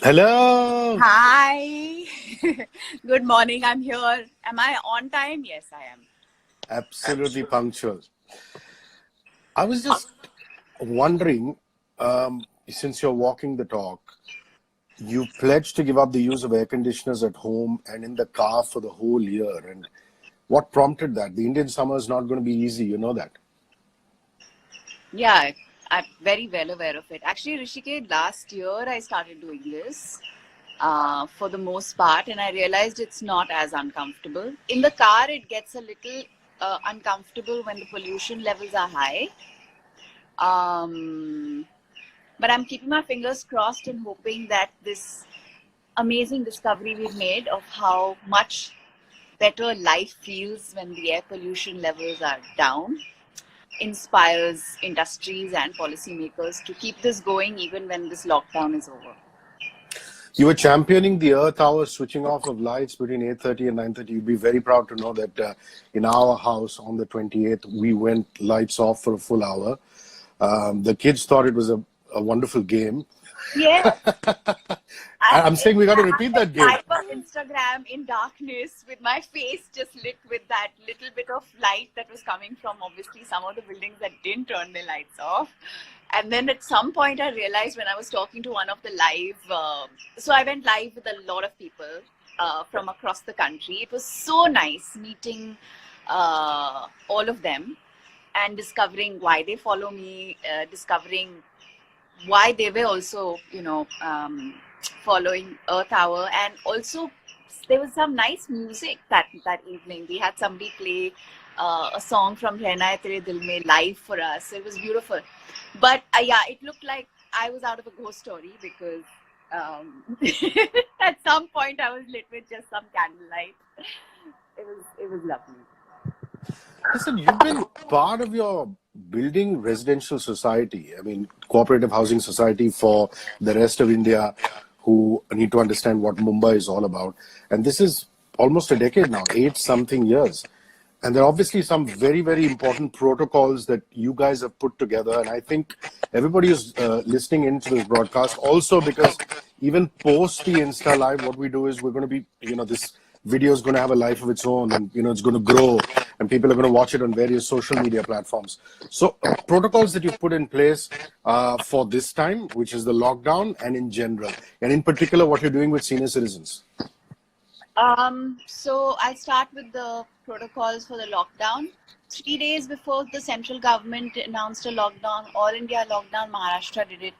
Hello. Hi. Good morning. I'm here. Am I on time? Yes, I am. Absolutely punctual. I was just wondering, since you're walking the talk, you pledged to give up the use of air conditioners at home and in the car for the whole year. And what prompted that? The Indian summer is not going to be easy, you know that. Yeah, I'm very well aware of it. Actually, Hrishi K, last year I started doing this for the most part, and I realized it's not as uncomfortable. In the car, it gets a little uncomfortable when the pollution levels are high. Um, but I'm keeping my fingers crossed and hoping that this amazing discovery we've made of how much better life feels when the air pollution levels are down inspires industries and policymakers to keep this going even when this lockdown is over. You were championing the Earth Hour switching off of lights between 8:30 and 9:30. You'd be very proud to know that in our house on the 28th, we went lights off for a full hour. The kids thought it was a wonderful game. Yes. I'm saying we got to repeat that game. Live on Instagram in darkness with my face just lit with that little bit of light that was coming from obviously some of the buildings that didn't turn their lights off. And then at some point I realized when I was talking to one of the live, so I went live with a lot of people from across the country. It was so nice meeting all of them and discovering why they follow me, discovering why they were also, following Earth Hour, and also there was some nice music that evening. We had somebody play a song from Rehna Hai Tere Dil Mein live for us. So it was beautiful. But yeah, it looked like I was out of a ghost story because at some point I was lit with just some candlelight. It was lovely. Listen, you've been part of your building residential society, I mean, cooperative housing society for the rest of India who need to understand what Mumbai is all about. And this is almost a decade now, 8-something years. And there are obviously some very, very important protocols that you guys have put together. And I think everybody who's listening into this broadcast, also because even post the Insta Live, what we do is we're going to be, this video is going to have a life of its own, and, it's going to grow, and people are going to watch it on various social media platforms. So protocols that you've put in place for this time, which is the lockdown, and in general, and in particular, what you're doing with senior citizens. So I'll start with the protocols for the lockdown. 3 days before the central government announced a lockdown, all India lockdown, Maharashtra did it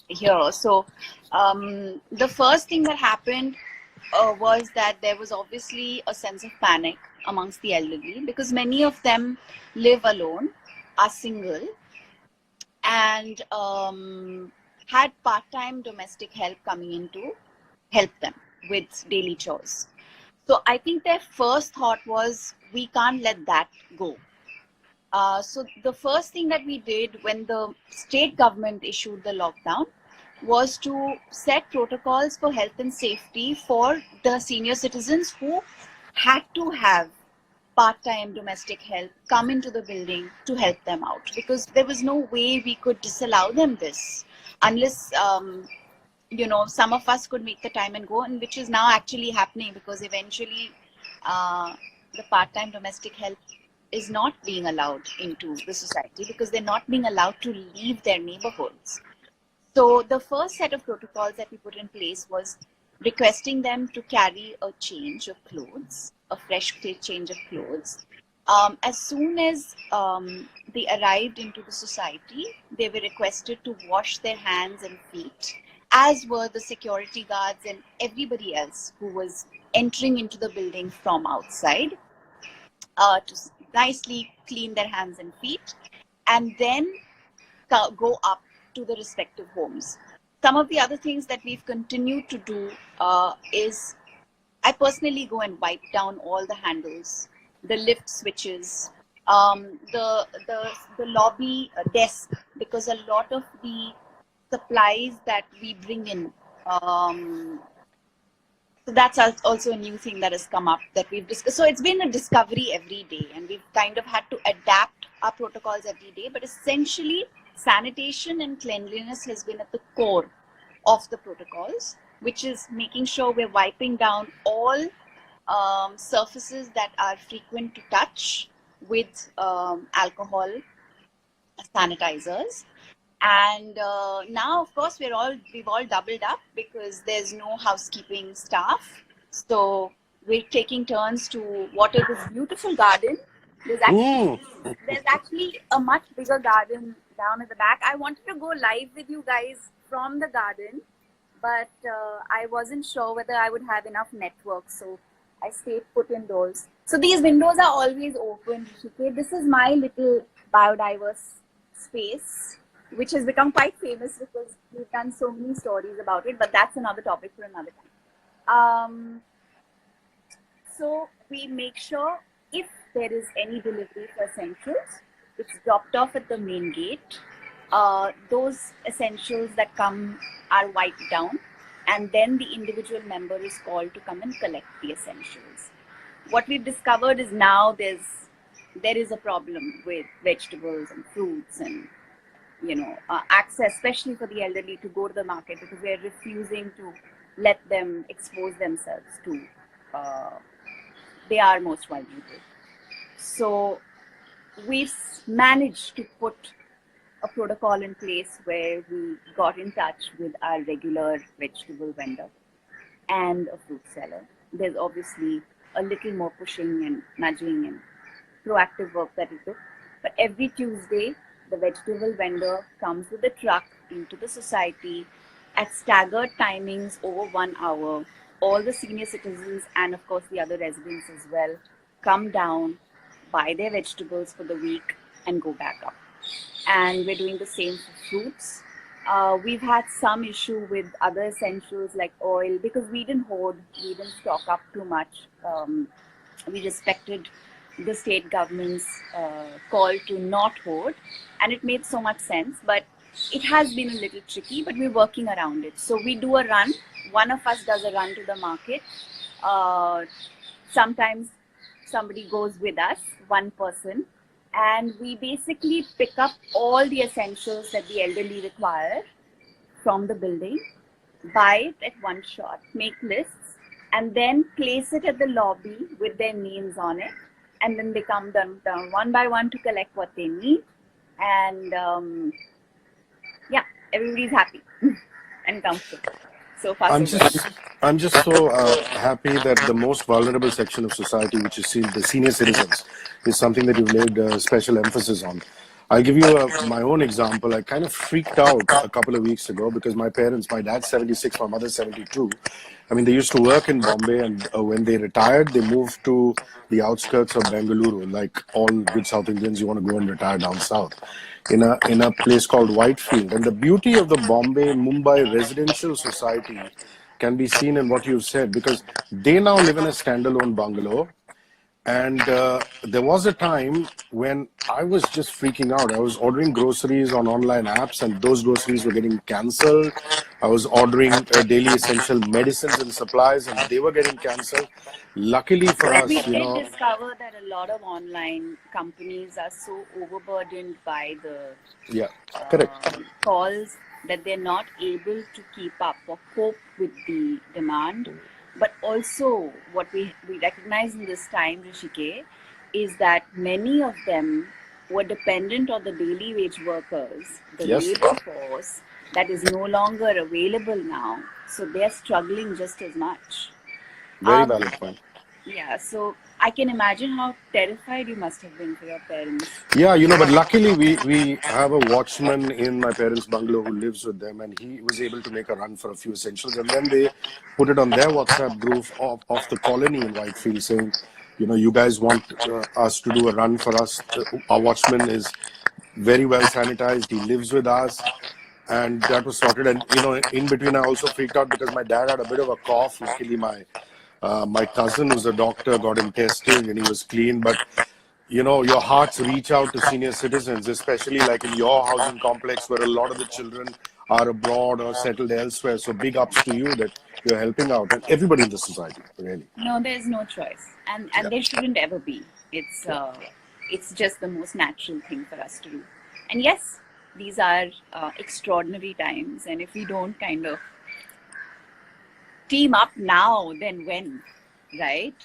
here. So the first thing that happened was that there was obviously a sense of panic amongst the elderly because many of them live alone, are single, and had part-time domestic help coming in to help them with daily chores. So I think their first thought was, we can't let that go. So the first thing that we did when the state government issued the lockdown was to set protocols for health and safety for the senior citizens who had to have part-time domestic help come into the building to help them out, because there was no way we could disallow them this unless some of us could make the time and go, and which is now actually happening because eventually the part-time domestic help is not being allowed into the society because they're not being allowed to leave their neighborhoods. So the first set of protocols that we put in place was requesting them to carry a change of clothes, a fresh change of clothes. As soon as they arrived into the society, they were requested to wash their hands and feet, as were the security guards and everybody else who was entering into the building from outside, to nicely clean their hands and feet, and then go up to the respective homes. Some of the other things that we've continued to do is I personally go and wipe down all the handles, the lift switches, the lobby desk, because a lot of the supplies that we bring in, so that's also a new thing that has come up that we've discussed. So it's been a discovery every day, and we've kind of had to adapt our protocols every day, but essentially sanitation and cleanliness has been at the core of the protocols, which is making sure we're wiping down all surfaces that are frequent to touch with alcohol sanitizers. And now, of course, we've all doubled up because there's no housekeeping staff. So we're taking turns to water this beautiful garden. There's actually a much bigger garden down at the back. I wanted to go live with you guys from the garden, but I wasn't sure whether I would have enough network, so I stayed put indoors. So these windows are always open, Hrishikesh. This is my little biodiverse space, which has become quite famous because we've done so many stories about it, but that's another topic for another time. So we make sure if there is any delivery for essentials, it's dropped off at the main gate. Those essentials that come are wiped down, and then the individual member is called to come and collect the essentials. What we've discovered is now there is a problem with vegetables and fruits and access, especially for the elderly, to go to the market because we're refusing to let them expose themselves to they are most vulnerable. So we've managed to put a protocol in place where we got in touch with our regular vegetable vendor and a fruit seller. There's obviously a little more pushing and nudging and proactive work that we do. But every Tuesday, the vegetable vendor comes with a truck into the society at staggered timings over 1 hour. All the senior citizens and of course the other residents as well come down, buy their vegetables for the week and go back up. And we're doing the same for fruits. We've had some issue with other essentials like oil because we didn't hoard, we didn't stock up too much. We respected the state government's call to not hoard, and it made so much sense, but it has been a little tricky, but we're working around it. So we do a run. One of us does a run to the market. Sometimes somebody goes with us, one person, and we basically pick up all the essentials that the elderly require from the building, buy it at one shot, make lists, and then place it at the lobby with their names on it. And then they come down one by one to collect what they need. And everybody's happy and comfortable. So far, so good. I'm just so happy that the most vulnerable section of society, which is the senior citizens, is something that you've laid special emphasis on. I'll give you my own example. I kind of freaked out a couple of weeks ago because my dad's 76, my mother's 72. I mean, they used to work in Bombay, and when they retired, they moved to the outskirts of Bengaluru. Like all good South Indians, you want to go and retire down south in a place called Whitefield. And the beauty of the Bombay-Mumbai residential society can be seen in what you've said, because they now live in a standalone bungalow. And there was a time when I was just freaking out. I was ordering groceries on online apps, and those groceries were getting cancelled. I was ordering daily essential medicines and supplies, and they were getting cancelled. Luckily for us, we did discover that a lot of online companies are so overburdened by the calls that they're not able to keep up or cope with the demand. But also what we recognize in this time, Hrishi K, is that many of them were dependent on the daily wage workers, the labor force that is no longer available now. So they're struggling just as much. Very valid point. Yeah, so I can imagine how terrified you must have been for your parents. Yeah, but luckily we have a watchman in my parents' bungalow who lives with them, and he was able to make a run for a few essentials. And then they put it on their WhatsApp group of the colony in Whitefield saying, you guys want us to do a run for us. Our watchman is very well sanitized. He lives with us. And that was sorted. And, in between, I also freaked out because my dad had a bit of a cough. Luckily, my cousin who's a doctor got him tested and he was clean. But your hearts reach out to senior citizens, especially like in your housing complex where a lot of the children are abroad or settled elsewhere. So big ups to you that you're helping out, and everybody in the society, really. No, there's no choice, and there shouldn't ever be. It's just the most natural thing for us to do. And yes, these are extraordinary times, and if we don't kind of team up now than when, right?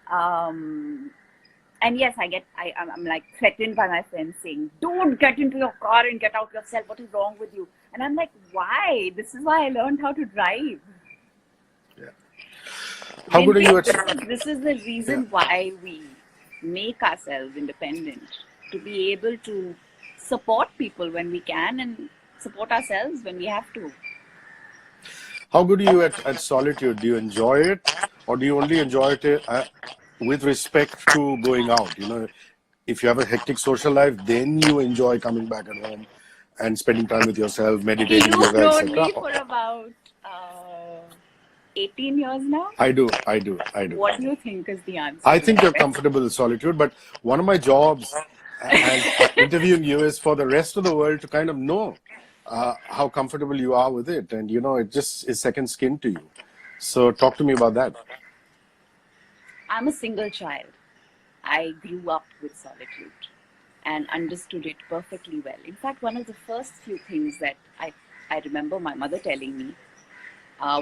And yes, I'm like threatened by my friends saying, "Don't get into your car and get out yourself. What is wrong with you?" And I'm like, "Why? This is why I learned how to drive." Yeah. How good are you at? This is the reason why we make ourselves independent, to be able to support people when we can and support ourselves when we have to. How good are you at solitude? Do you enjoy it, or do you only enjoy it with respect to going out? You know, if you have a hectic social life, then you enjoy coming back at home and spending time with yourself, meditating, You've yoga, known etc. me for about 18 years now. I do. What do you think is the answer? I think you're comfortable with solitude, but one of my jobs as interviewing you is for the rest of the world to kind of know how comfortable you are with it, and you know, it just is second skin to you. So talk to me about that. I'm a single child. I grew up with solitude and understood it perfectly well. In fact, one of the first few things that I remember my mother telling me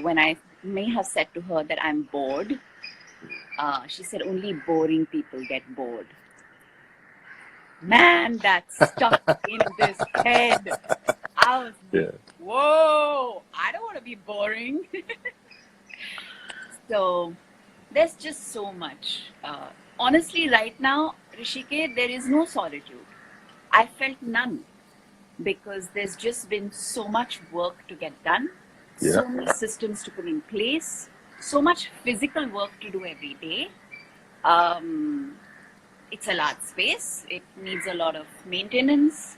when I may have said to her that I'm bored, she said, "Only boring people get bored." Man, that's stuck in this head. I was like, whoa, I don't want to be boring. So there's just so much. Honestly, right now, Hrishikesh, there is no solitude. I felt none, because there's just been so much work to get done, so many systems to put in place, so much physical work to do every day. It's a large space. It needs a lot of maintenance.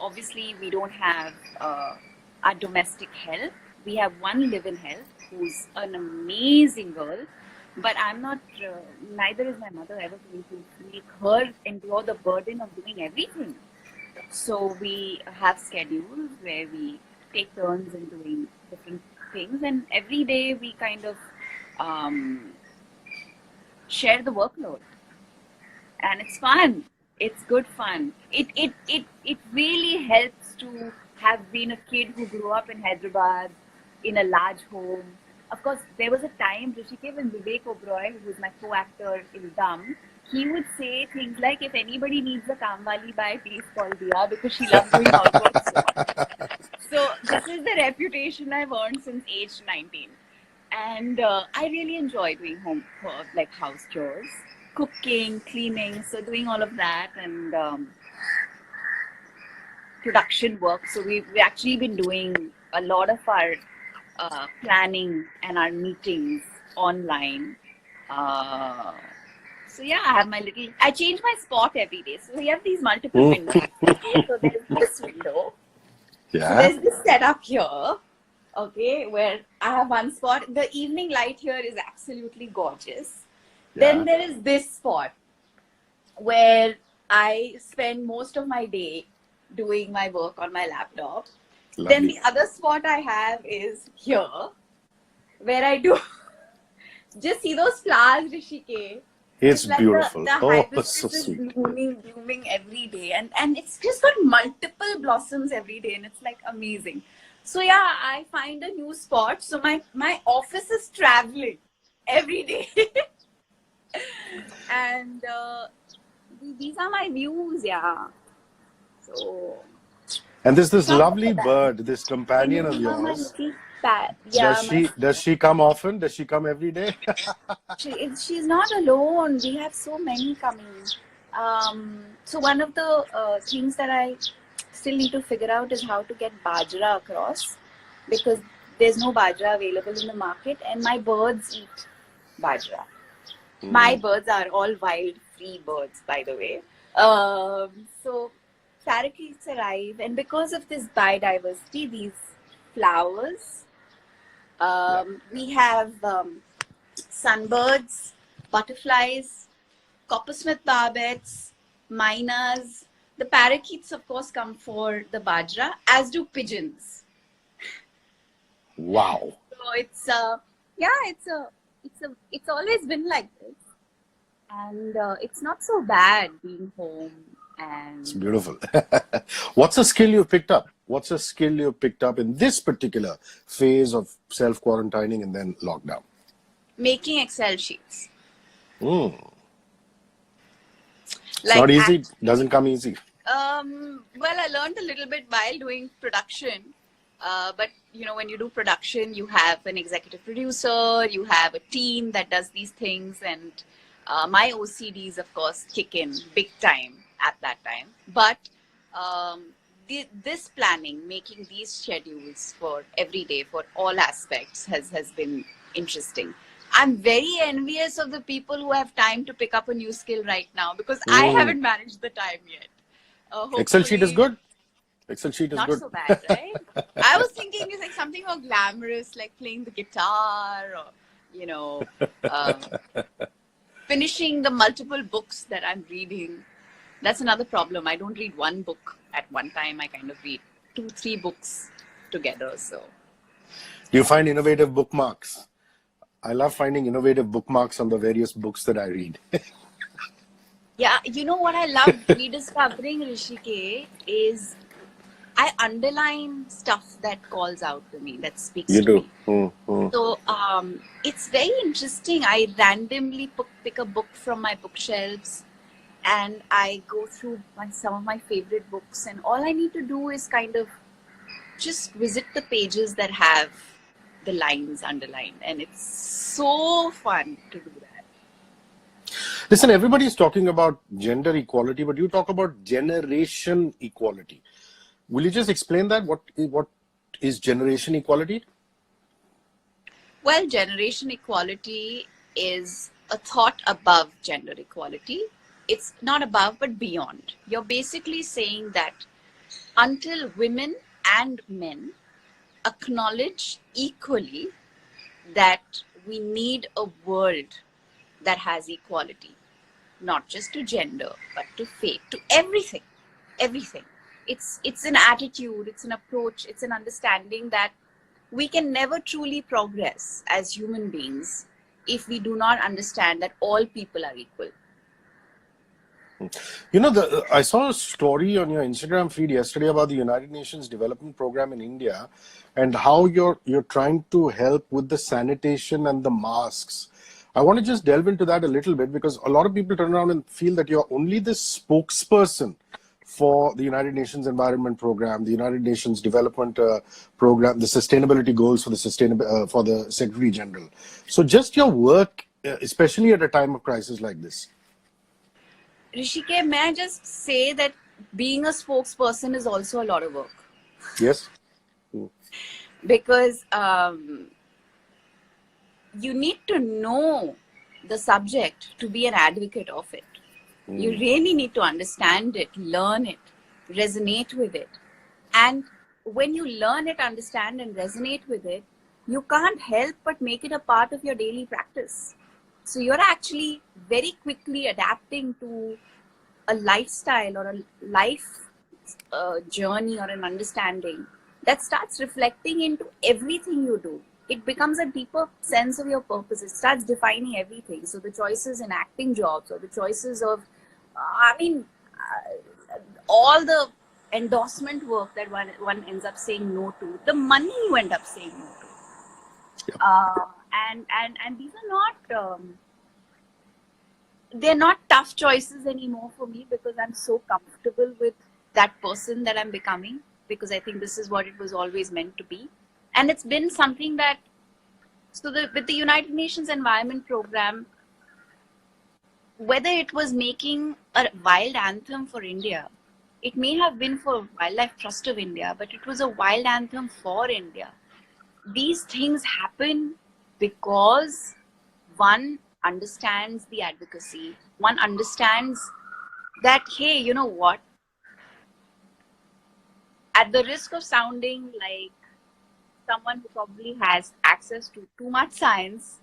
Obviously, we don't have our domestic help. We have one live-in help who's an amazing girl, but I'm not, neither is my mother ever going to make her endure the burden of doing everything. So we have schedules where we take turns in doing different things, and every day we kind of share the workload, and it's fun. It's good fun. It really helps to have been a kid who grew up in Hyderabad in a large home. Of course, there was a time, Hrishikesh, when Vivek Oberoi, who was my co-actor in Dum, he would say things like, "If anybody needs a Kamwali by, please call Diya," because she loves doing housework. So this is the reputation I've earned since age 19. And I really enjoy doing like house chores, cooking, cleaning, so doing all of that, and production work. So we've actually been doing a lot of our planning and our meetings online. So yeah, I change my spot every day. So we have these multiple windows. Okay? So there's this window. So there's this setup here. Okay, where I have one spot. The evening light here is absolutely gorgeous. Then there is this spot where I spend most of my day doing my work on my laptop. Lovely. Then the other spot I have is here, where I do just see those flowers, Hrishi K. It's like beautiful. The hibiscus so is blooming every day, and it's just got multiple blossoms every day, and it's like amazing. So yeah, I find a new spot. So my office is traveling every day. And these are my views, yeah. So. And there's this lovely bird, this companion of yours. Does she come often? Does she come every day? She's not alone. We have so many coming. So one of the things that I still need to figure out is how to get bajra across, because there's no bajra available in the market, and my birds eat bajra. My birds are all wild, free birds, by the way. So parakeets arrive, and because of this biodiversity, these flowers, we have sunbirds, butterflies, coppersmith barbets, miners. The parakeets, of course, come for the bajra, as do pigeons. Wow. So it's always been like this, and it's not so bad being home It's And beautiful. What's a skill you've picked up? What's a skill you've picked up in this particular phase of self-quarantining and then lockdown? making Excel sheets. It's Like, not easy. Doesn't come easy. well, I learned a little bit while doing production. But, you know, when you do production, you have an executive producer, you have a team that does these things. And my OCDs, of course, kick in big time at that time. But this planning, making these schedules for every day, for all aspects, has been interesting. I'm very envious of the people who have time to pick up a new skill right now, because I haven't managed the time yet. Excel sheet is Hopefully, good. Excel sheet is not good. so bad, right? I was thinking it's like something more glamorous, like playing the guitar, or, you know, um, finishing the multiple books that I'm reading. That's another problem. I don't read one book at one time. I kind of read 2-3 books together. So Do you find innovative bookmarks? I love finding innovative bookmarks on the various books that I read. yeah, you know what I love rediscovering, Hrishi K, is I underline stuff that calls out to me, that speaks You to do. me. So it's very interesting. I randomly pick a book from my bookshelves and I go through some of my favorite books, and all I need to do is kind of just visit the pages that have the lines underlined, and it's so fun to do that. Listen, everybody is talking about gender equality, but you talk about generation equality. Will you just explain that? What is generation equality? Well, generation equality is a thought above gender equality. It's not above, but beyond. You're basically saying that until women and men acknowledge equally that we need a world that has equality, not just to gender, but to faith, to everything, everything. It's an attitude, it's an approach, it's an understanding that we can never truly progress as human beings if we do not understand that all people are equal. You know, I saw a story on your Instagram feed yesterday about the United Nations Development Program in India and how you're trying to help with the sanitation and the masks. I want to just delve into that a little bit, because a lot of people turn around and feel that you're only the spokesperson for the United Nations Environment Program, the United Nations Development Program, the sustainability goals for the Secretary General. So just your work, especially at a time of crisis like this. Hrishi K, may I just say that being a spokesperson is also a lot of work. Yes. Because you need to know the subject to be an advocate of it. You really need to understand it, learn it, resonate with it. And when you learn it, understand and resonate with it, you can't help but make it a part of your daily practice. So you're actually very quickly adapting to a lifestyle or a life journey or an understanding that starts reflecting into everything you do. It becomes a deeper sense of your purpose. It starts defining everything. So the choices in acting jobs, or the choices of, all the endorsement work that one ends up saying no to, the money you end up saying no to. Yeah. And these are not, they're not tough choices anymore for me, because I'm so comfortable with that person that I'm becoming, because I think this is what it was always meant to be. And it's been something that, with the United Nations Environment Program, whether it was making a wild anthem for India, it may have been for Wildlife Trust of India, but it was a wild anthem for India. These things happen because one understands the advocacy. One understands that, hey, you know what? At the risk of sounding like someone who probably has access to too much science,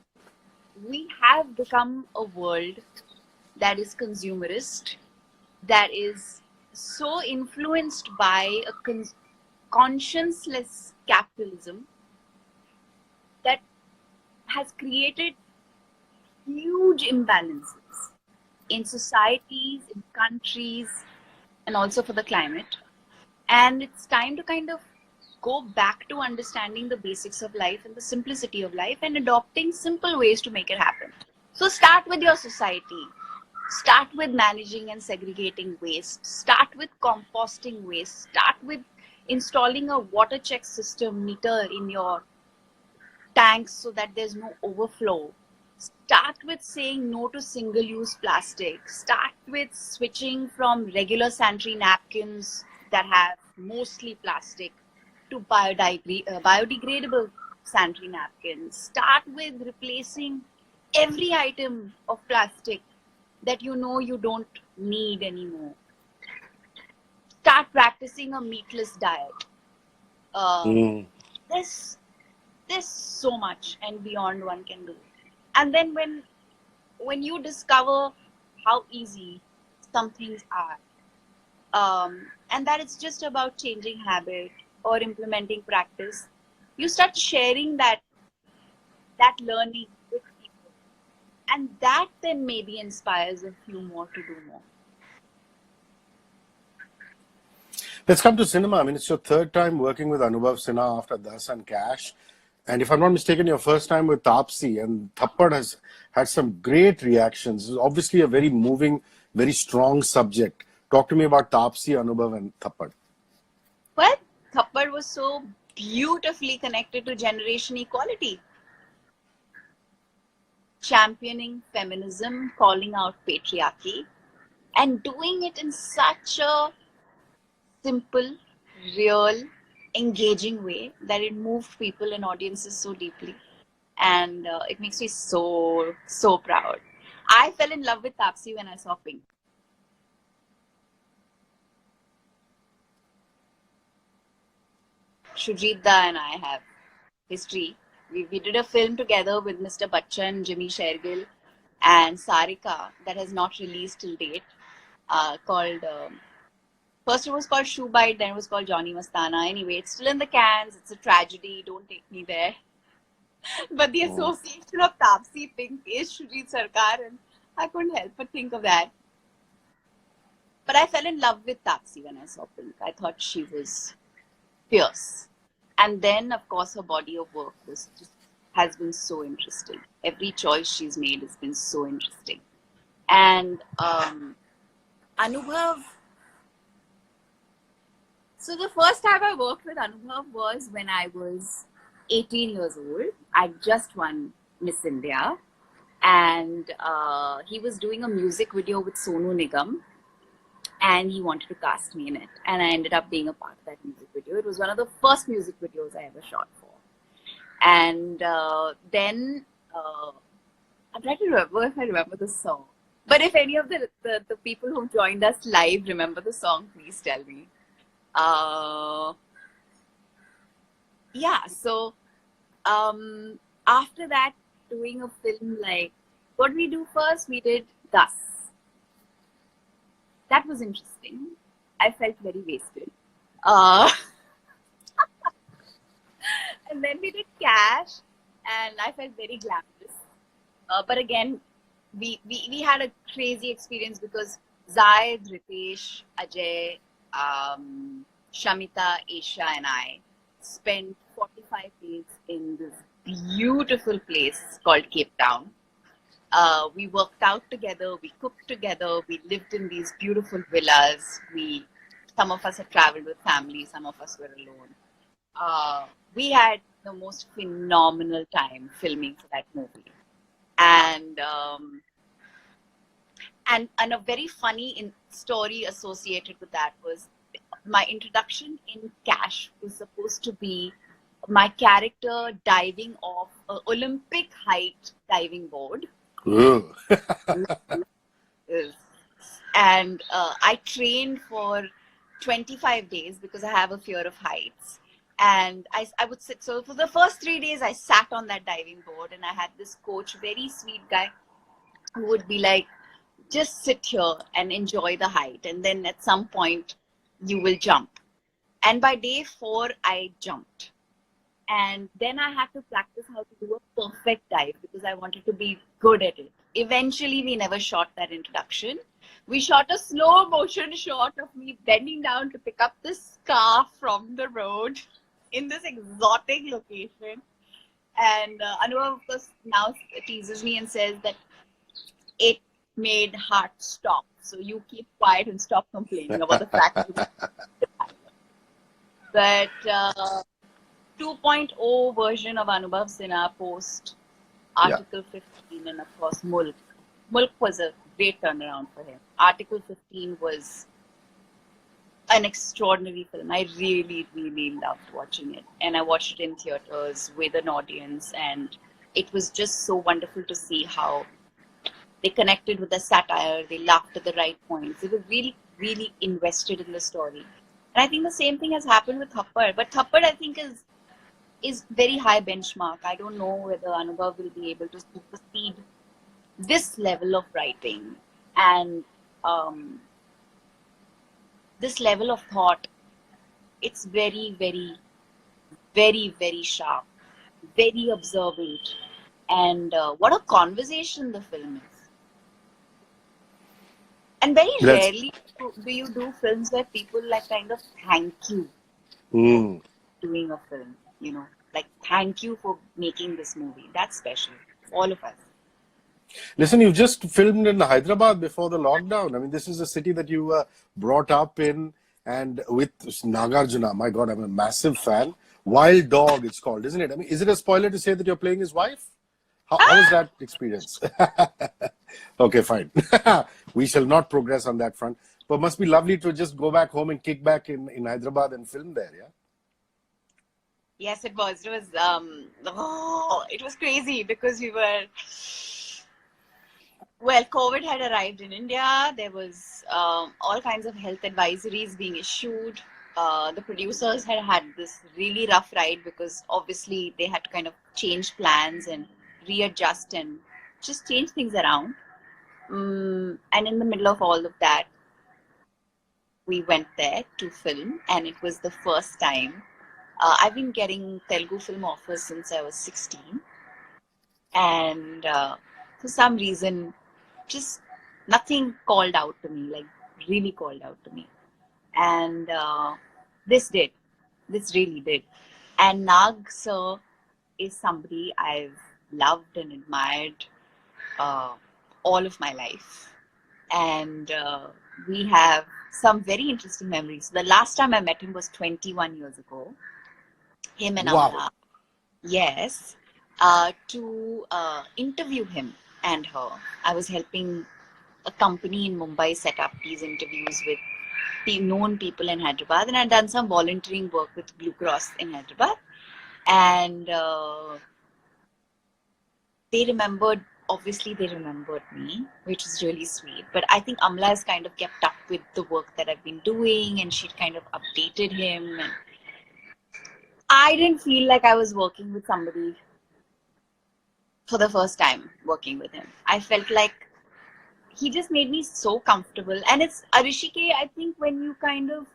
we have become a world that is consumerist, that is so influenced by a conscienceless capitalism that has created huge imbalances in societies, in countries, and also for the climate. And it's time to kind of go back to understanding the basics of life and the simplicity of life and adopting simple ways to make it happen. So start with your society. Start with managing and segregating waste. Start with composting waste. Start with installing a water check system meter in your tanks so that there's no overflow. Start with saying no to single-use plastic. Start with switching from regular sanitary napkins that have mostly plastic to biodegradable sanitary napkins. Start with replacing every item of plastic that you know you don't need anymore. Start practicing a meatless diet. There's so much and beyond one can do. And then when you discover how easy some things are, and that it's just about changing habit or implementing practice, you start sharing that learning with people, and that then maybe inspires a few more to do more. Let's come to cinema. I mean, it's your third time working with Anubhav Sinha after Das and Cash. And if I'm not mistaken, your first time with Taapsee, and Thappad has had some great reactions. It's obviously a very moving, very strong subject. Talk to me about Taapsee, Anubhav and Thappad. Well, Thappad was so beautifully connected to generation equality. Championing feminism, calling out patriarchy, and doing it in such a simple, real, engaging way that it moved people and audiences so deeply. And it makes me so proud. I fell in love with Taapsee when I saw Pink. Shujitda and I have history. We did a film together with Mr. Bachchan, Jimmy Shergill, and Sarika that has not released till date, called... First it was called Shoe Bite, then it was called Johnny Mastana. Anyway, it's still in the cans. It's a tragedy. Don't take me there. But the association of Taapsee Pink is Shujit Sarkar, and I couldn't help but think of that. But I fell in love with Taapsee when I saw Pink. I thought she was fierce. And then, of course, her body of work has been so interesting. Every choice she's made has been so interesting. And Anubhav... So the first time I worked with Anubhav was when I was 18 years old. I just won Miss India, and he was doing a music video with Sonu Nigam, and he wanted to cast me in it, and I ended up being a part of that music video. It was one of the first music videos I ever shot for. And then I'm trying to remember if I remember the song. But if any of the people who joined us live remember the song, please tell me. Yeah, so after that, doing a film like, what did we do first? We did Das. That was interesting. I felt very wasted. And then we did Cash, and I felt very glamorous. But again, we had a crazy experience because Zaid, Ritesh, Ajay, Shamita, Isha, and I spent 45 days in this beautiful place called Cape Town. We worked out together, we cooked together, we lived in these beautiful villas. Some of us had traveled with family, some of us were alone. We had the most phenomenal time filming for that movie. And a very funny story associated with that was my introduction in Cash was supposed to be my character diving off an Olympic height diving board. And I trained for 25 days because I have a fear of heights. And I would sit, so for the first 3 days, I sat on that diving board, and I had this coach, very sweet guy, who would be like, just sit here and enjoy the height. And then at some point, you will jump. And by day 4, I jumped. And then I had to practice how to do a perfect dive because I wanted to be good at it. Eventually, we never shot that introduction. We shot a slow motion shot of me bending down to pick up this scarf from the road in this exotic location. And Anubhav, of course, now teases me and says that it made heart stop. So you keep quiet and stop complaining about the fact that But 2.0 version of Anubhav Sinha post Article 15 and of course Mulk. Mulk was a great turnaround for him. Article 15 was an extraordinary film. I really, really loved watching it. And I watched it in theaters with an audience, and it was just so wonderful to see how they connected with the satire, they laughed at the right points. They were really, really invested in the story. And I think the same thing has happened with Thappad. But Thappad, I think, is very high benchmark. I don't know whether Anubhav will be able to supersede this level of writing and this level of thought. It's very, very, very, very sharp, very observant, and what a conversation the film is. And very rarely do you do films where people like kind of thank you for doing a film, you know, like thank you for making this movie. That's special, all of us. Listen, you just filmed in Hyderabad before the lockdown. I mean, this is a city that you were brought up in, and with Nagarjuna. My God, I'm a massive fan. Wild Dog, it's called, isn't it? I mean, is it a spoiler to say that you're playing his wife? How was that experience? Okay, fine. We shall not progress on that front. But must be lovely to just go back home and kick back in Hyderabad and film there, yeah? Yes, it was. It was crazy because we were... Well, COVID had arrived in India. There was all kinds of health advisories being issued. The producers had this really rough ride because obviously they had to kind of change plans and readjust and just change things around. And in the middle of all of that, we went there to film, and it was the first time. I've been getting Telugu film offers since I was 16. And for some reason, just nothing called out to me, like really called out to me. And this really did. And Nag sir is somebody I've loved and admired all of my life. And we have some very interesting memories. The last time I met him was 21 years ago. Him and Amla. Yes. To interview him and her. I was helping a company in Mumbai set up these interviews with known people in Hyderabad, and I'd done some volunteering work with Blue Cross in Hyderabad. And they remembered me, which is really sweet. But I think Amla has kind of kept up with the work that I've been doing, and she'd kind of updated him. And I didn't feel like I was working with somebody for the first time working with him. I felt like he just made me so comfortable. And it's Hrishi K, I think when you kind of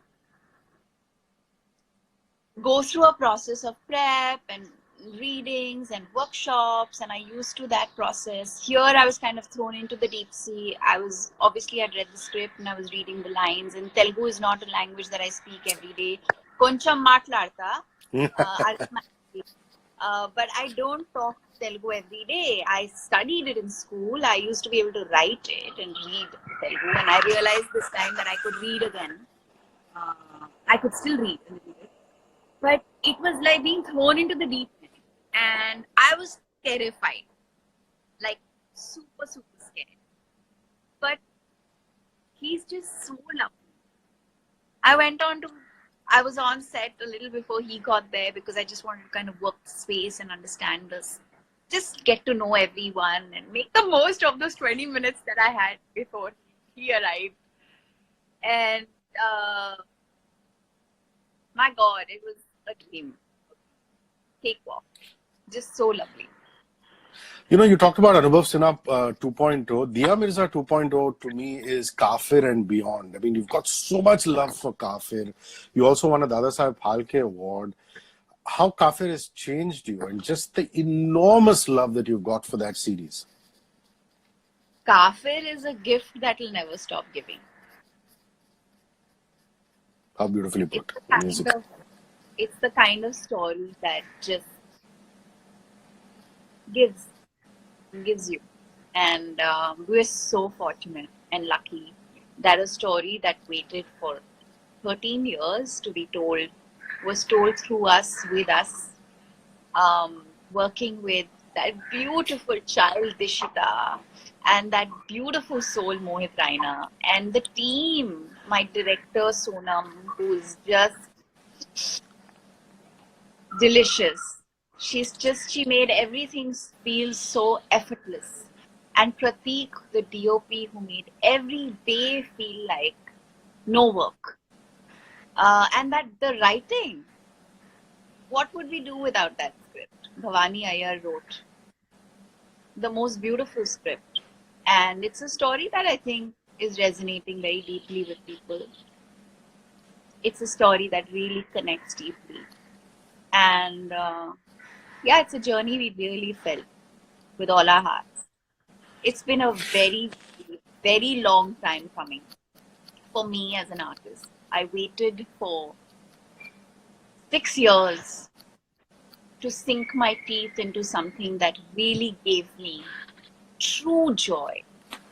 go through a process of prep and readings and workshops, and I used to that process. Here I was kind of thrown into the deep sea. I'd read the script and I was reading the lines, and Telugu is not a language that I speak every day. Koncham matladta. But I don't talk Telugu every day. I studied it in school. I used to be able to write it and read Telugu, and I realized this time that I could read again. I could still read a little bit. But it was like being thrown into the deep end. And I was terrified. Like super, super scared. But he's just so lovely. I was on set a little before he got there because I just wanted to kind of work the space and understand this. Just get to know everyone and make the most of those 20 minutes that I had before he arrived. And my God, it was a dream. Cakewalk. Just so lovely. You know, you talked about Anubhav Sinha 2.0. Diya Mirza 2.0 to me is Kaffir and Beyond. I mean, you've got so much love for Kaffir. You also won a Dada Saheb Phalke Award. How Kaffir has changed you and just the enormous love that you've got for that series. Kaffir is a gift that will never stop giving. How beautifully It's put. the kind Music. of it's the kind of story that just gives you. And we're so fortunate and lucky that a story that waited for 13 years to be told was told through us, with us, working with that beautiful child Dishita and that beautiful soul Mohit Raina and the team, my director Sonam, who's just delicious. She made everything feel so effortless. And Pratik, the DOP, who made every day feel like no work. And that the writing, what would we do without that script? Bhavani Iyer wrote the most beautiful script. And it's a story that I think is resonating very deeply with people. It's a story that really connects deeply. And yeah, it's a journey we really felt with all our hearts. It's been a very, very long time coming for me as an artist. I waited for 6 years to sink my teeth into something that really gave me true joy.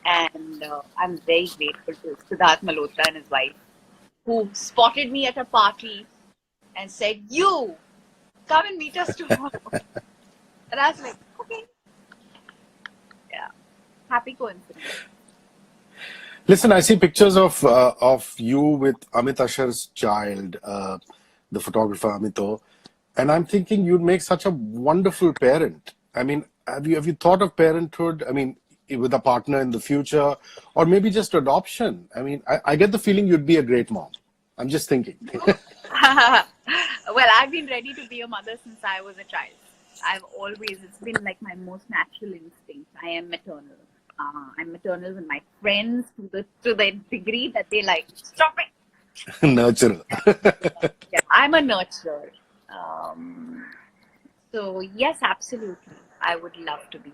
And I'm very grateful to Siddharth Malhotra and his wife, who spotted me at a party and said, "You, come and meet us tomorrow." And I was like, okay. Yeah. Happy coincidence. Listen, I see pictures of you with Amit Asher's child, the photographer Amito, and I'm thinking you'd make such a wonderful parent. I mean, have you thought of parenthood? I mean, with a partner in the future, or maybe just adoption? I mean, I get the feeling you'd be a great mom. I'm just thinking. Well, I've been ready to be a mother since I was a child. It's been like my most natural instinct. I am maternal. I'm maternal with my friends to the degree that they like, stop it. Nurture. Yeah, I'm a nurturer. So yes, absolutely. I would love to be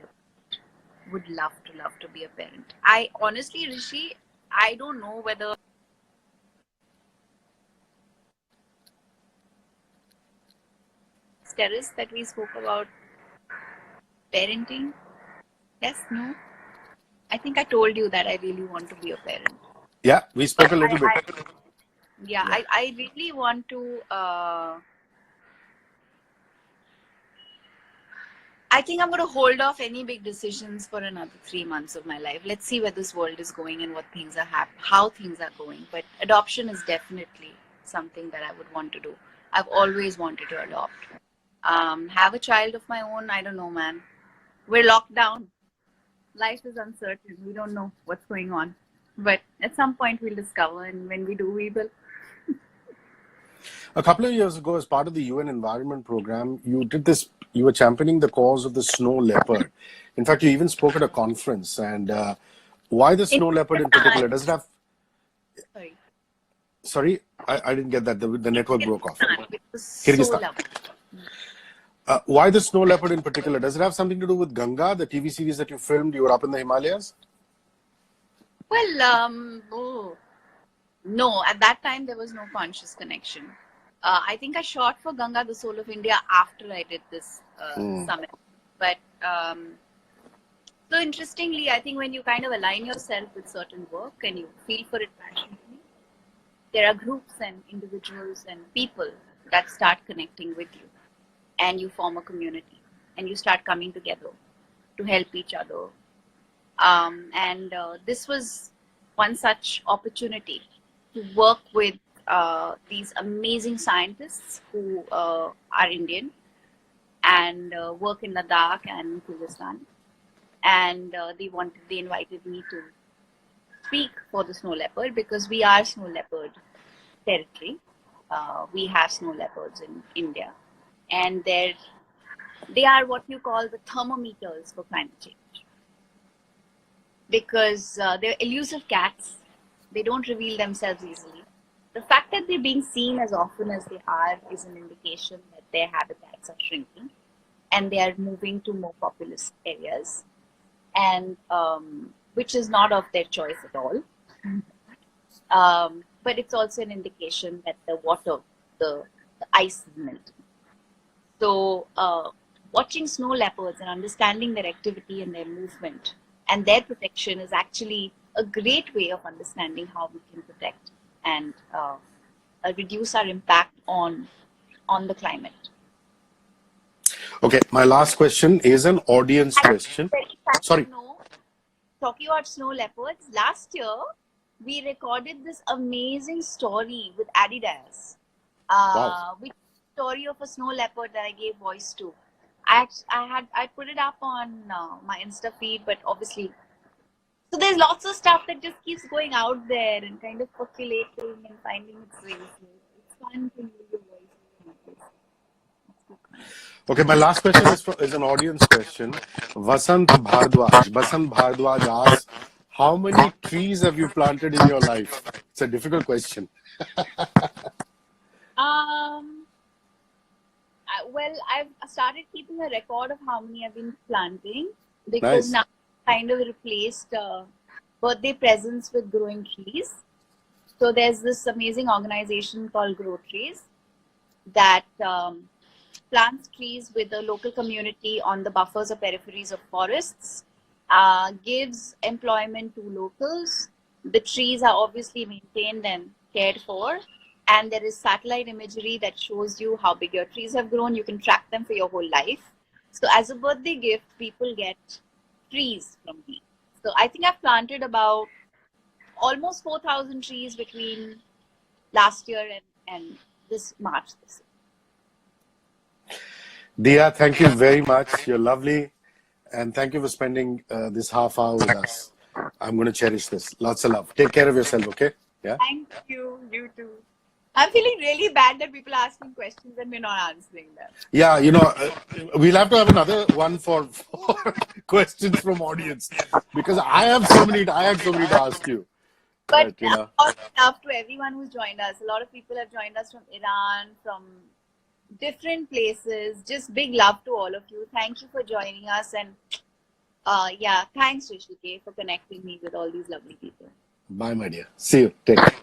love to be a parent. I honestly, Rishi, I don't know whether terrace that we spoke about parenting. Yes, no. I think I told you that I really want to be a parent. Yeah, we spoke a little bit. Yeah. I really want to. I think I'm going to hold off any big decisions for another 3 months of my life. Let's see where this world is going and what things are how things are going. But adoption is definitely something that I would want to do. I've always wanted to adopt. Have a child of my own. I don't know, man. We're locked down. Life is uncertain. We don't know what's going on. But at some point we'll discover, and when we do, we will. A couple of years ago, as part of the UN Environment Program, you were championing the cause of the snow leopard. In fact, you even spoke at a conference. And why the snow leopard in particular? Does it have... Sorry. Sorry, I didn't get that. The network broke off. It was so Kyrgyzstan. lovely. Why the snow leopard in particular? Does it have something to do with Ganga, the TV series that you filmed? You were up in the Himalayas? Well, no, at that time there was no conscious connection. I think I shot for Ganga, the Soul of India, after I did this summit. But so interestingly, I think when you kind of align yourself with certain work and you feel for it passionately, there are groups and individuals and people that start connecting with you, and you form a community, and you start coming together to help each other. And this was one such opportunity to work with these amazing scientists who are Indian and work in Ladakh and Kyrgyzstan. And they invited me to speak for the snow leopard because we are snow leopard territory. We have snow leopards in India, and they are what you call the thermometers for climate change. Because they're elusive cats, they don't reveal themselves easily. The fact that they're being seen as often as they are is an indication that their habitats are shrinking and they are moving to more populous areas. And which is not of their choice at all. But it's also an indication that the water, the ice is melting. So watching snow leopards and understanding their activity and their movement and their protection is actually a great way of understanding how we can protect and reduce our impact on the climate. Okay, my last question is an audience question. Sorry. Talking about snow leopards, last year we recorded this amazing story with Adidas. Wow. Which story of a snow leopard that I gave voice to. I put it up on my Insta feed, but obviously, so there's lots of stuff that just keeps going out there and kind of percolating and finding its way. It's fun to hear your voice. Okay, my last question is an audience question. Vasant Bhardwaj asks, how many trees have you planted in your life? It's a difficult question. Well, I've started keeping a record of how many I've been planting because now I've kind of replaced birthday presents with growing trees. So there's this amazing organization called Grow Trees that plants trees with the local community on the buffers or peripheries of forests, gives employment to locals. The trees are obviously maintained and cared for. And there is satellite imagery that shows you how big your trees have grown. You can track them for your whole life. So as a birthday gift, people get trees from me. So I think I've planted about almost 4,000 trees between last year and this March this year. Dia, thank you very much. You're lovely. And thank you for spending this half hour with us. I'm going to cherish this. Lots of love. Take care of yourself, okay? Yeah. Thank you. You too. I'm feeling really bad that people are asking questions and we're not answering them. Yeah, we'll have to have another one for questions from audience because I had so many to ask you. But love to everyone who's joined us. A lot of people have joined us from Iran, from different places. Just big love to all of you. Thank you for joining us. And thanks Hrishi K for connecting me with all these lovely people. Bye, my dear. See you. Take care.